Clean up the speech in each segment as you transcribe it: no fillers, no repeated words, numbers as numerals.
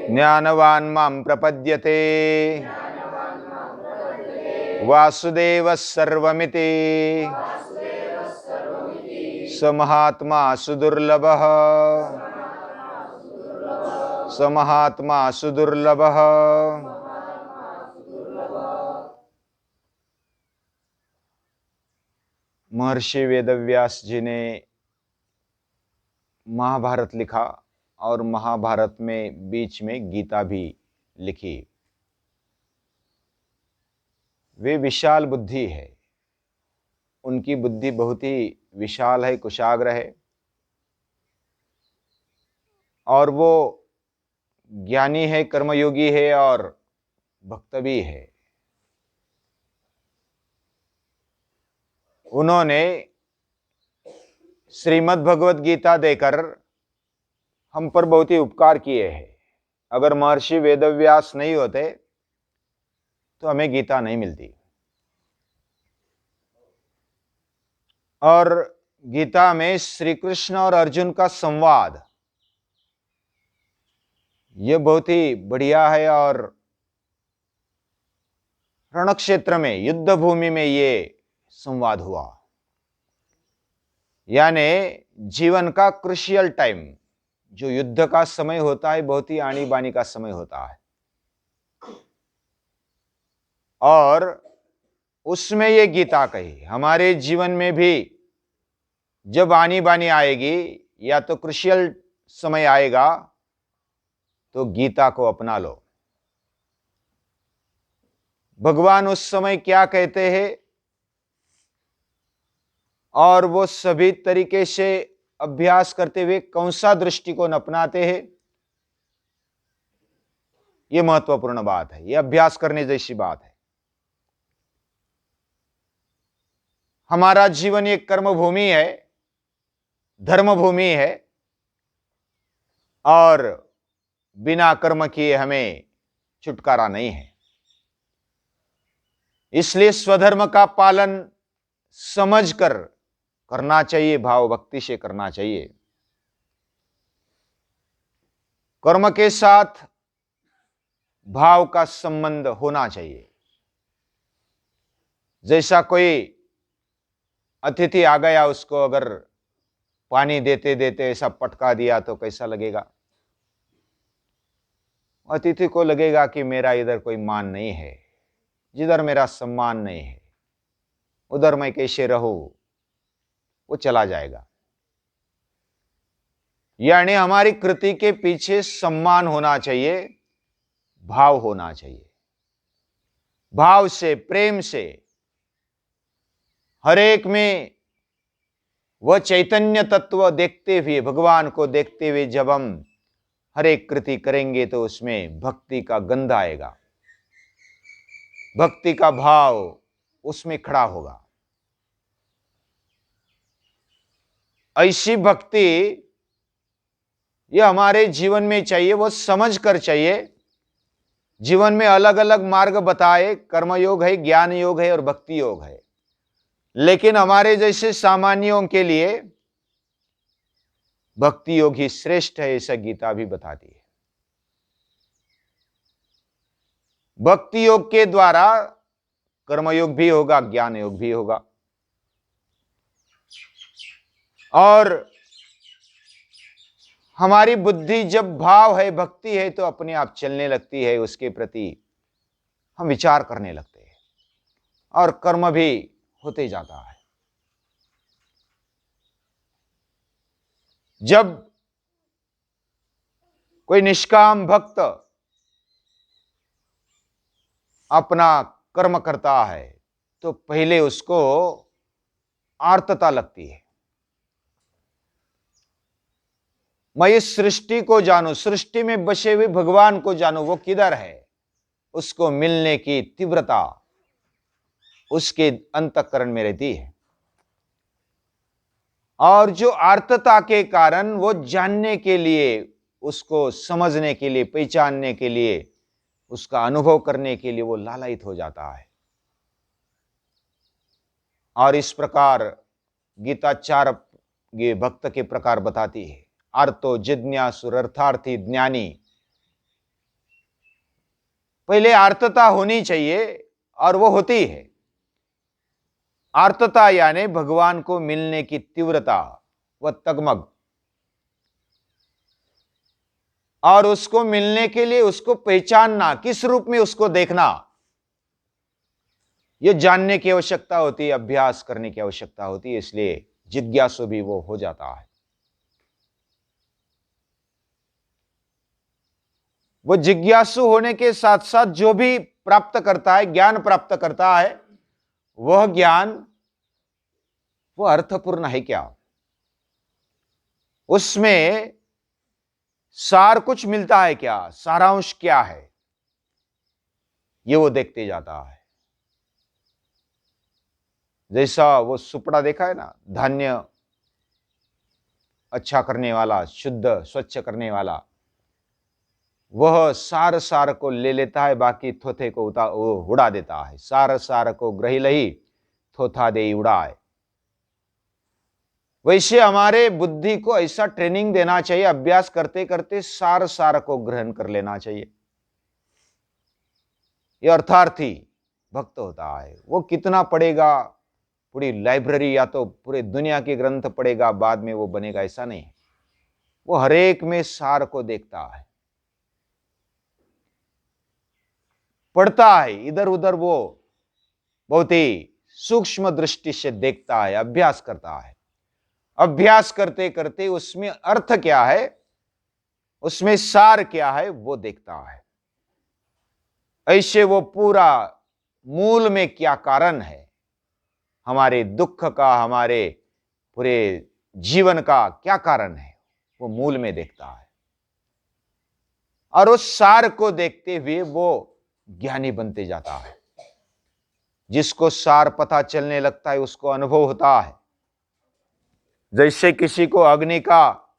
ज्ञानवान् मां प्रपद्यते वासुदेवः सर्वमिति स महात्मा सुदुर्लभः स महात्मा सुदुर्लभः। महर्षि वेदव्यास जी ने महाभारत लिखा और महाभारत में बीच में गीता भी लिखी। वे विशाल बुद्धि है, उनकी बुद्धि बहुत ही विशाल है, कुशाग्र है, और वो ज्ञानी है, कर्मयोगी है और भक्त भी है। उन्होंने श्रीमद् भगवत गीता देकर हम पर बहुत ही उपकार किए हैं। अगर महर्षि वेदव्यास नहीं होते तो हमें गीता नहीं मिलती। और गीता में श्री कृष्ण और अर्जुन का संवाद ये बहुत ही बढ़िया है, और रणक्षेत्र में, युद्ध भूमि में ये संवाद हुआ। यानी जीवन का क्रुशियल टाइम, जो युद्ध का समय होता है, बहुत ही आनी बानी का समय होता है, और उसमें ये गीता कही। हमारे जीवन में भी जब आनी बानी आएगी या तो क्रुशियल समय आएगा तो गीता को अपना लो। भगवान उस समय क्या कहते हैं और वो सभी तरीके से अभ्यास करते हुए कौन सा दृष्टिकोण अपनाते हैं, ये महत्वपूर्ण बात है। ये अभ्यास करने जैसी बात है। हमारा जीवन एक कर्म भूमि है, धर्म भूमि है, और बिना कर्म किए हमें छुटकारा नहीं है। इसलिए स्वधर्म का पालन समझकर करना चाहिए, भाव भक्ति से करना चाहिए। कर्म के साथ भाव का संबंध होना चाहिए। जैसा कोई अतिथि आ गया, उसको अगर पानी देते देते ऐसा पटका दिया तो कैसा लगेगा? अतिथि को लगेगा कि मेरा इधर कोई मान नहीं है, जिधर मेरा सम्मान नहीं है उधर मैं कैसे रहूं, वो चला जाएगा। यानी हमारी कृति के पीछे सम्मान होना चाहिए, भाव होना चाहिए। भाव से, प्रेम से, हर एक में वह चैतन्य तत्व देखते हुए, भगवान को देखते हुए जब हम हर एक कृति करेंगे तो उसमें भक्ति का गंध आएगा, भक्ति का भाव उसमें खड़ा होगा। ऐसी भक्ति ये हमारे जीवन में चाहिए, वो समझ कर चाहिए। जीवन में अलग अलग मार्ग बताए, कर्मयोग है, ज्ञान योग है और भक्ति योग है, लेकिन हमारे जैसे सामान्यों के लिए भक्ति योग ही श्रेष्ठ है, ऐसा गीता भी बताती है। भक्ति योग के द्वारा कर्मयोग भी होगा, ज्ञान योग भी होगा, और हमारी बुद्धि जब भाव है, भक्ति है, तो अपने आप चलने लगती है, उसके प्रति हम विचार करने लगते हैं और कर्म भी होते जाता है। जब कोई निष्काम भक्त अपना कर्म करता है तो पहले उसको आर्तता लगती है, मैं इस सृष्टि को जानूं, सृष्टि में बसे हुए भगवान को जानूं, वो किधर है। उसको मिलने की तीव्रता उसके अंतःकरण में रहती है, और जो आर्तता के कारण वो जानने के लिए, उसको समझने के लिए, पहचानने के लिए, उसका अनुभव करने के लिए वो लालायित हो जाता है। और इस प्रकार गीता 4 ये भक्त के प्रकार बताती है। आर्तो जिज्ञासु अर्थार्थी ज्ञानी। पहले आर्तता होनी चाहिए और वो होती है। आर्तता यानी भगवान को मिलने की तीव्रता, वह तगमग, और उसको मिलने के लिए उसको पहचानना, किस रूप में उसको देखना, यह जानने की आवश्यकता होती है, अभ्यास करने की आवश्यकता होती है। इसलिए जिज्ञासु भी वो हो जाता है। वो जिज्ञासु होने के साथ साथ जो भी प्राप्त करता है, ज्ञान प्राप्त करता है, वह ज्ञान वो अर्थपूर्ण है क्या, उसमें सार कुछ मिलता है क्या, सारांश क्या है, ये वो देखते जाता है। जैसा वो सुपड़ा देखा है ना, धान्य अच्छा करने वाला, शुद्ध स्वच्छ करने वाला, वह सार सार को ले लेता है, बाकी थोथे को उड़ा देता है। सार सार को ग्रही लही, थोथा दे उड़ाए। वैसे हमारे बुद्धि को ऐसा ट्रेनिंग देना चाहिए, अभ्यास करते करते सार सार को ग्रहण कर लेना चाहिए। यह अर्थार्थी भक्त होता है। वो कितना पढ़ेगा, पूरी लाइब्रेरी या तो पूरे दुनिया के ग्रंथ पढ़ेगा, बाद में वो बनेगा, ऐसा नहीं। वो हरेक में सार को देखता है, पढ़ता है, इधर उधर वो बहुत ही सूक्ष्म दृष्टि से देखता है, अभ्यास करता है। अभ्यास करते करते उसमें अर्थ क्या है, उसमें सार क्या है, वो देखता है। ऐसे वो पूरा मूल में क्या कारण है, हमारे दुख का, हमारे पूरे जीवन का क्या कारण है, वो मूल में देखता है। और उस सार को देखते हुए वो ज्ञानी बनते जाता है। जिसको सार पता चलने लगता है उसको अनुभव होता है। जैसे किसी को अग्नि का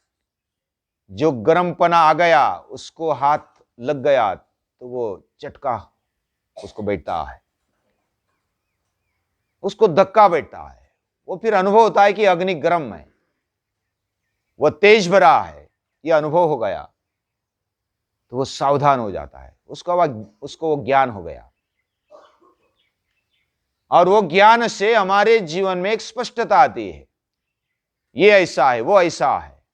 जो गर्मपना आ गया, उसको हाथ लग गया तो वो चटका उसको बैठता है, उसको धक्का बैठता है। वो फिर अनुभव होता है कि अग्नि गर्म है, वह तेज भरा है, यह अनुभव हो गया तो वो सावधान हो जाता है। उसको वो ज्ञान हो गया। और वो ज्ञान से हमारे जीवन में एक स्पष्टता आती है, ये ऐसा है, वो ऐसा है।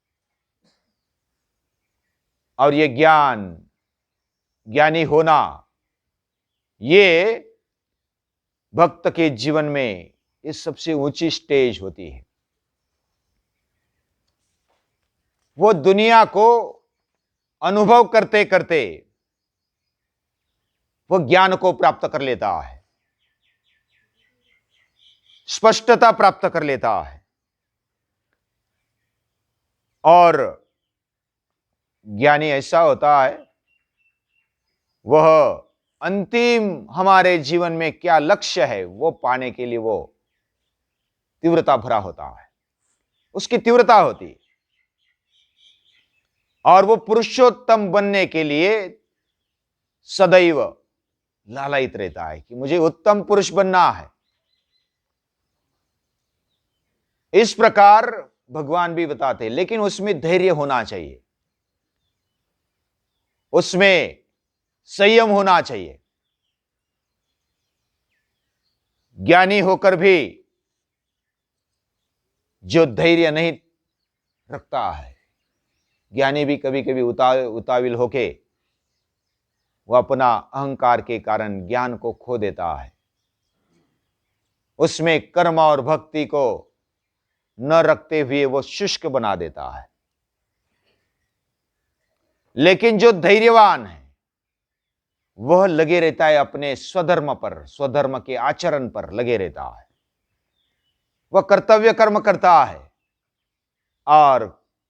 और ये ज्ञानी होना, ये भक्त के जीवन में ये सबसे ऊंची स्टेज होती है। वो दुनिया को अनुभव करते करते वो ज्ञान को प्राप्त कर लेता है, स्पष्टता प्राप्त कर लेता है। और ज्ञानी ऐसा होता है, वह अंतिम हमारे जीवन में क्या लक्ष्य है वो पाने के लिए वो तीव्रता भरा होता है, उसकी तीव्रता होती है। और वो पुरुषोत्तम बनने के लिए सदैव लालायित रहता है कि मुझे उत्तम पुरुष बनना है। इस प्रकार भगवान भी बताते हैं, लेकिन उसमें धैर्य होना चाहिए, उसमें संयम होना चाहिए। ज्ञानी होकर भी जो धैर्य नहीं रखता है, ज्ञानी भी कभी कभी उताविल होके वह अपना अहंकार के कारण ज्ञान को खो देता है, उसमें कर्म और भक्ति को न रखते हुए वो शुष्क बना देता है। लेकिन जो धैर्यवान है वह लगे रहता है अपने स्वधर्म पर, स्वधर्म के आचरण पर लगे रहता है। वह कर्तव्य कर्म करता है और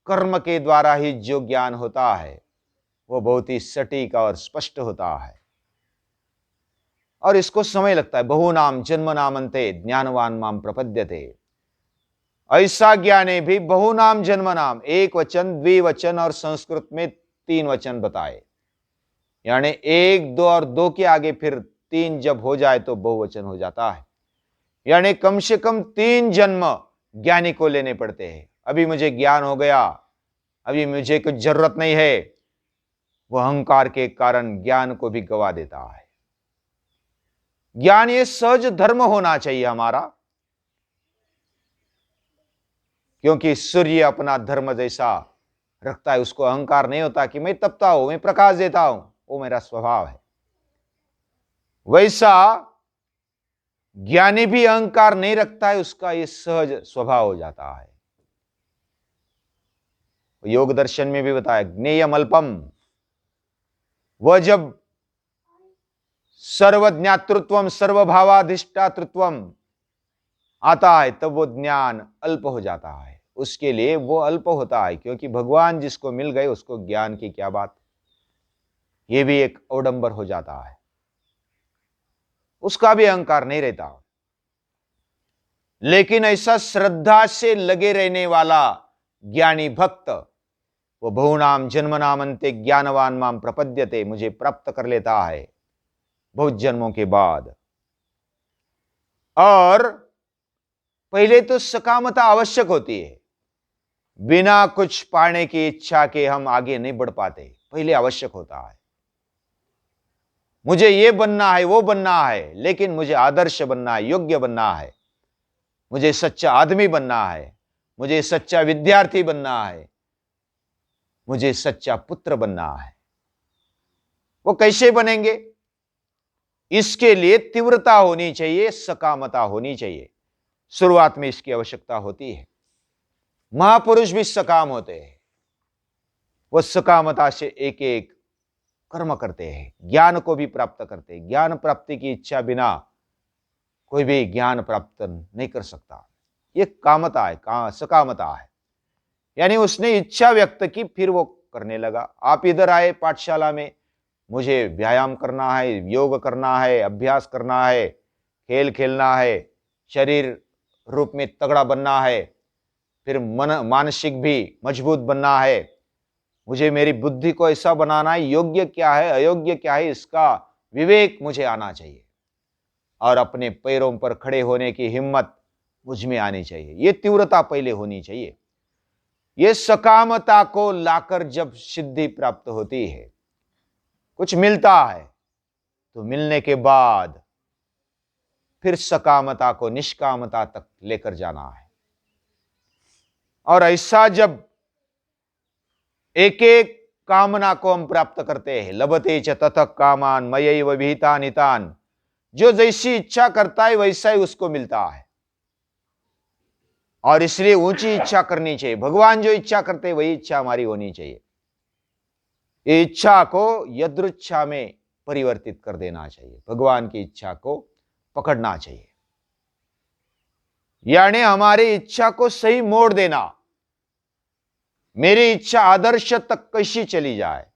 कर्म के द्वारा ही जो ज्ञान होता है वो बहुत ही सटीक और स्पष्ट होता है। और इसको समय लगता है। बहुनाम जन्म नामन्ते ज्ञानवान माम प्रपद्यते। ऐसा ज्ञाने भी बहुनाम जन्म नाम, एक वचन, द्विवचन और संस्कृत में 3 वचन बताए। यानी 1, 2 और 2 के आगे फिर 3 जब हो जाए तो बहुवचन हो जाता है। यानी कम से कम 3 जन्म ज्ञानी को लेने पड़ते हैं। अभी मुझे ज्ञान हो गया अभी मुझे कुछ जरूरत नहीं है, वह अहंकार के कारण ज्ञान को भी गवा देता है। ज्ञान ये सहज धर्म होना चाहिए हमारा, क्योंकि सूर्य अपना धर्म जैसा रखता है, उसको अहंकार नहीं होता कि मैं तपता हूं, मैं प्रकाश देता हूं, वो मेरा स्वभाव है। वैसा ज्ञानी भी अहंकार नहीं रखता है, उसका ये सहज स्वभाव हो जाता है। योग दर्शन में भी बताया, ज्ञेयम अल्पम, वह जब सर्वज्ञातृत्वम सर्वभावाधिष्ठातृत्वम आता है तब वो ज्ञान अल्प हो जाता है। उसके लिए वो अल्प होता है, क्योंकि भगवान जिसको मिल गए उसको ज्ञान की क्या बात, ये भी एक अवडंबर हो जाता है, उसका भी अहंकार नहीं रहता। लेकिन ऐसा श्रद्धा से लगे रहने वाला ज्ञानी भक्त, वो बहुनाम जन्मनाम अन्ते ज्ञानवान माम प्रपद्यते, मुझे प्राप्त कर लेता है बहुत जन्मों के बाद। और पहले तो सकामता आवश्यक होती है, बिना कुछ पाने की इच्छा के हम आगे नहीं बढ़ पाते, पहले आवश्यक होता है। मुझे ये बनना है, वो बनना है, लेकिन मुझे आदर्श बनना है, योग्य बनना है, मुझे सच्चा आदमी बनना है, मुझे सच्चा विद्यार्थी बनना है, मुझे सच्चा पुत्र बनना है। वो कैसे बनेंगे? इसके लिए तीव्रता होनी चाहिए, सकामता होनी चाहिए। शुरुआत में इसकी आवश्यकता होती है। महापुरुष भी सकाम होते हैं, वो सकामता से एक एक कर्म करते हैं, ज्ञान को भी प्राप्त करते हैं। ज्ञान प्राप्ति की इच्छा बिना कोई भी ज्ञान प्राप्त नहीं कर सकता। ये कामता है, सकामता है, यानी उसने इच्छा व्यक्त की, फिर वो करने लगा। आप इधर आए पाठशाला में, मुझे व्यायाम करना है, योग करना है, अभ्यास करना है, खेल खेलना है, शरीर रूप में तगड़ा बनना है, फिर मानसिक भी मजबूत बनना है, मुझे मेरी बुद्धि को ऐसा बनाना है, योग्य क्या है अयोग्य क्या है इसका विवेक मुझे आना चाहिए, और अपने पैरों पर खड़े होने की हिम्मत मुझ में आनी चाहिए। ये तीव्रता पहले होनी चाहिए। ये सकामता को लाकर जब सिद्धि प्राप्त होती है, कुछ मिलता है, तो मिलने के बाद फिर सकामता को निष्कामता तक लेकर जाना है। और ऐसा जब एक एक कामना को हम प्राप्त करते हैं, लभते च ततः कामान मयैव विहितान् हितान्, जो जैसी इच्छा करता है वैसा ही उसको मिलता है। और इसलिए ऊंची इच्छा करनी चाहिए। भगवान जो इच्छा करते हैं वही इच्छा हमारी होनी चाहिए। ये इच्छा को यदृच्छा में परिवर्तित कर देना चाहिए, भगवान की इच्छा को पकड़ना चाहिए, यानी हमारी इच्छा को सही मोड़ देना। मेरी इच्छा आदर्श तक कैसी चली जाए,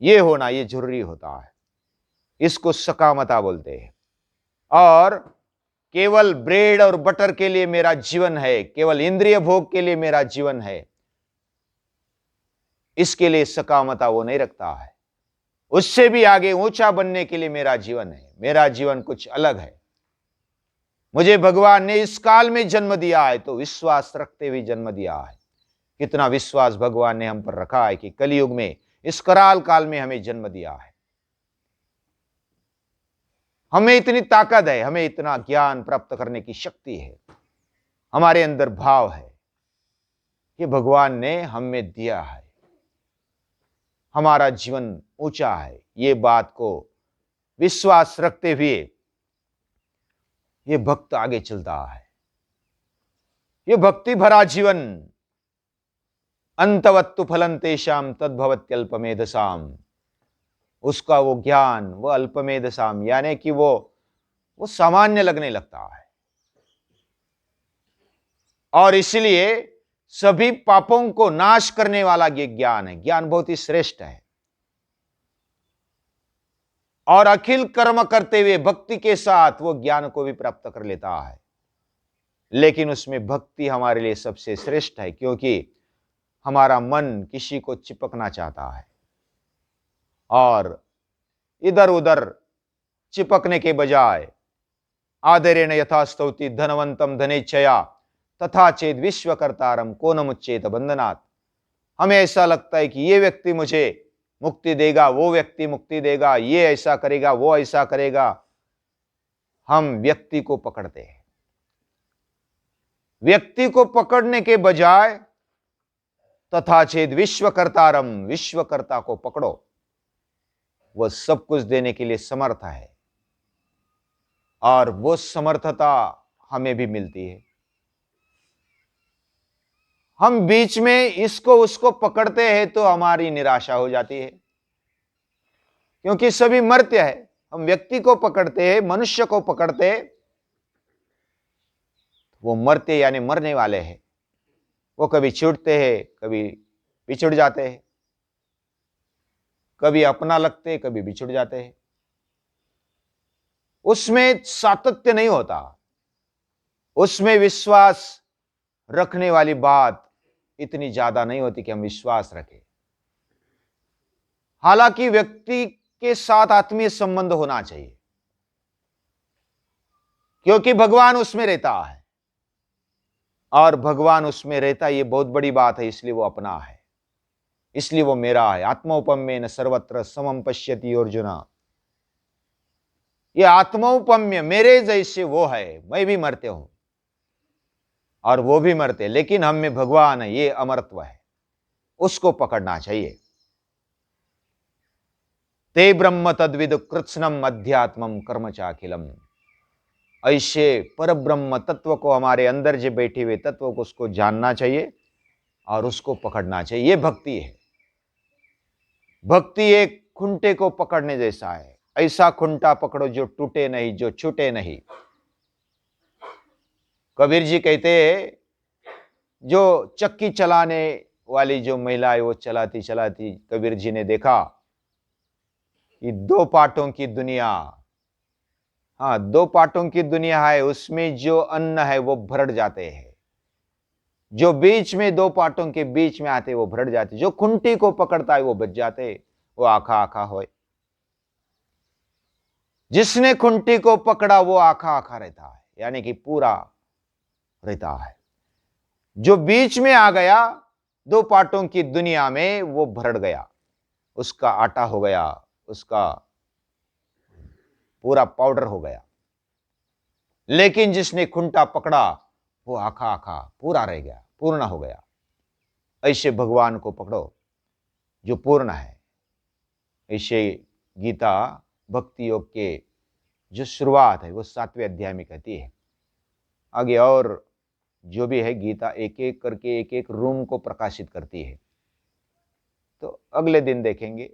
ये होना, ये जरूरी होता है। इसको सकामता बोलते हैं। और केवल ब्रेड और बटर के लिए मेरा जीवन है, केवल इंद्रिय भोग के लिए मेरा जीवन है, इसके लिए सकामता वो नहीं रखता है। उससे भी आगे ऊंचा बनने के लिए मेरा जीवन है, मेरा जीवन कुछ अलग है। मुझे भगवान ने इस काल में जन्म दिया है, तो विश्वास रखते हुए जन्म दिया है। कितना विश्वास भगवान ने हम पर रखा है कि कलयुग में, इस कराल काल में हमें जन्म दिया है। हमें इतनी ताकत है, हमें इतना ज्ञान प्राप्त करने की शक्ति है, हमारे अंदर भाव है, ये भगवान ने हमें दिया है। हमारा जीवन ऊंचा है, ये बात को विश्वास रखते हुए ये भक्त आगे चलता है। ये भक्ति भरा जीवन, अंतवत्तु फलं तेषां तद्भवत्यल्पमेधसाम, उसका वो ज्ञान, वो अल्पमेधसाम, यानी कि वो सामान्य लगने लगता है। और इसलिए सभी पापों को नाश करने वाला ये ज्ञान है। ज्ञान बहुत ही श्रेष्ठ है। और अखिल कर्म करते हुए भक्ति के साथ वो ज्ञान को भी प्राप्त कर लेता है। लेकिन उसमें भक्ति हमारे लिए सबसे श्रेष्ठ है, क्योंकि हमारा मन किसी को चिपकना चाहता है, और इधर उधर चिपकने के बजाय आदरेण यथा स्तौति धनवंतम धनेच्छया तथा चेद विश्वकर्तारम को न मुच्चेत बंधनात्, हमें ऐसा लगता है कि ये व्यक्ति मुझे मुक्ति देगा, वो व्यक्ति मुक्ति देगा, ये ऐसा करेगा, वो ऐसा करेगा। हम व्यक्ति को पकड़ते हैं। व्यक्ति को पकड़ने के बजाय तथा चेद विश्वकर्तारम, विश्वकर्ता को पकड़ो। वह सब कुछ देने के लिए समर्थ है और वो समर्थता हमें भी मिलती है। हम बीच में इसको उसको पकड़ते हैं तो हमारी निराशा हो जाती है, क्योंकि सभी मर्त्य है। हम व्यक्ति को पकड़ते हैं, मनुष्य को पकड़ते हैं, वो मर्त्य यानी मरने वाले हैं। वो कभी छूटते हैं, कभी बिछुड़ जाते हैं, कभी अपना लगते हैं, कभी बिछुड़ जाते हैं। उसमें सातत्य नहीं होता, उसमें विश्वास रखने वाली बात इतनी ज्यादा नहीं होती कि हम विश्वास रखें। हालांकि व्यक्ति के साथ आत्मीय संबंध होना चाहिए, क्योंकि भगवान उसमें रहता है और भगवान उसमें रहता, ये बहुत बड़ी बात है। इसलिए वो अपना है, इसलिए वो मेरा है। आत्मौपम्येन सर्वत्र समम पश्यति अर्जुन। ये आत्मौपम्य मेरे जैसे वो है। मैं भी मरते हूं और वो भी मरते, लेकिन हम में भगवान है, ये अमरत्व है, उसको पकड़ना चाहिए। ते ब्रह्म तद्विद कृत्स्नम अध्यात्मम कर्म चाखिलम। ऐसे पर ब्रह्म तत्व को, हमारे अंदर जो बैठे हुए तत्व को, उसको जानना चाहिए और उसको पकड़ना चाहिए। ये भक्ति है। भक्ति एक खुंटे को पकड़ने जैसा है। ऐसा खुंटा पकड़ो जो टूटे नहीं, जो छूटे नहीं। कबीर जी कहते हैं, जो चक्की चलाने वाली जो महिला है, वो चलाती चलाती कबीर जी ने देखा कि दो पाटों की दुनिया, हाँ, दो पाटों की दुनिया है, उसमें जो अन्न है वो भरड़ जाते हैं, जो बीच में दो पाटों के बीच में आते वो भरड़ जाते, जो खुंटी को पकड़ता है वो बच जाते, वो आखा आखा होए। जिसने खुंटी को पकड़ा वो आखा आखा रहता है, यानी कि पूरा रहता है। जो बीच में आ गया दो पाटों की दुनिया में, वो भरड़ गया, उसका आटा हो गया, उसका पूरा पाउडर हो गया। लेकिन जिसने खुंटा पकड़ा वो आखा आखा पूरा रह गया, पूर्ण हो गया। ऐसे भगवान को पकड़ो जो पूर्ण है। ऐसे गीता भक्ति योग के जो शुरुआत है वो 7वें अध्याय में कहती है। आगे और जो भी है, गीता एक एक करके एक एक रूम को प्रकाशित करती है। तो अगले दिन देखेंगे।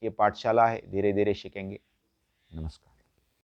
ये पाठशाला है, धीरे धीरे सीखेंगे। नमस्कार।